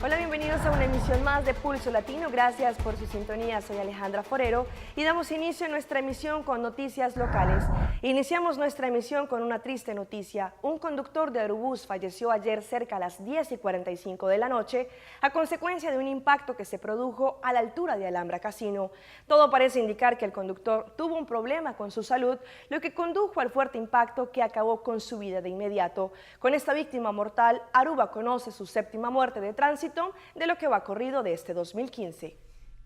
Hola, bienvenidos a una emisión más de Pulso Latino. Gracias por su sintonía. Soy Alejandra Forero y damos inicio a nuestra emisión con noticias locales. Iniciamos nuestra emisión con una triste noticia. Un conductor de Aerobús falleció ayer cerca a las 10:45 de la noche a consecuencia de un impacto que se produjo a la altura de Alhambra Casino. Todo parece indicar que el conductor tuvo un problema con su salud, lo que condujo al fuerte impacto que acabó con su vida de inmediato. Con esta víctima mortal, Aruba conoce su séptima muerte de tránsito de lo que va corrido de este 2015.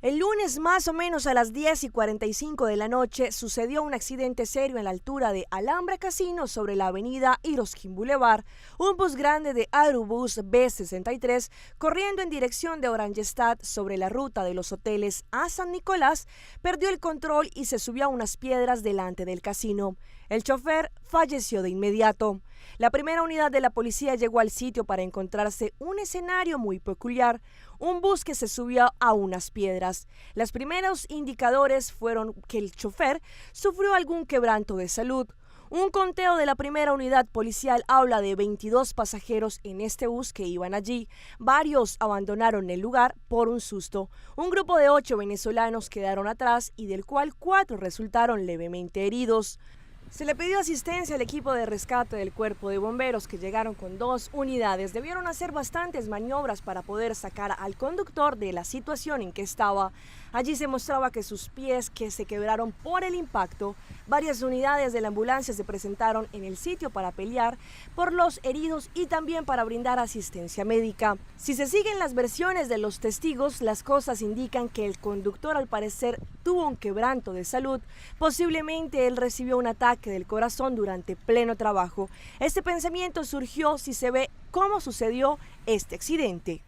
El lunes, más o menos a las 10:45 de la noche, sucedió un accidente serio en la altura de Alhambra Casino sobre la avenida Iroskin Boulevard. Un bus grande de Aerobús B63, corriendo en dirección de Oranjestad sobre la ruta de los hoteles a San Nicolás, perdió el control y se subió a unas piedras delante del casino. El chofer falleció de inmediato. La primera unidad de la policía llegó al sitio para encontrarse un escenario muy peculiar, un bus que se subió a unas piedras. Los primeros indicadores fueron que el chofer sufrió algún quebranto de salud. Un conteo de la primera unidad policial habla de 22 pasajeros en este bus que iban allí. Varios abandonaron el lugar por un susto. Un grupo de 8 venezolanos quedaron atrás y del cual 4 resultaron levemente heridos. Se le pidió asistencia al equipo de rescate del cuerpo de bomberos que llegaron con 2 unidades. Debieron hacer bastantes maniobras para poder sacar al conductor de la situación en que estaba. Allí se mostraba que sus pies que se quebraron por el impacto. Varias unidades de la ambulancia se presentaron en el sitio para pelear por los heridos y también para brindar asistencia médica. Si se siguen las versiones de los testigos, las cosas indican que el conductor al parecer tuvo un quebranto de salud. Posiblemente él recibió un ataque del corazón durante pleno trabajo. Este pensamiento surgió si se ve cómo sucedió este accidente.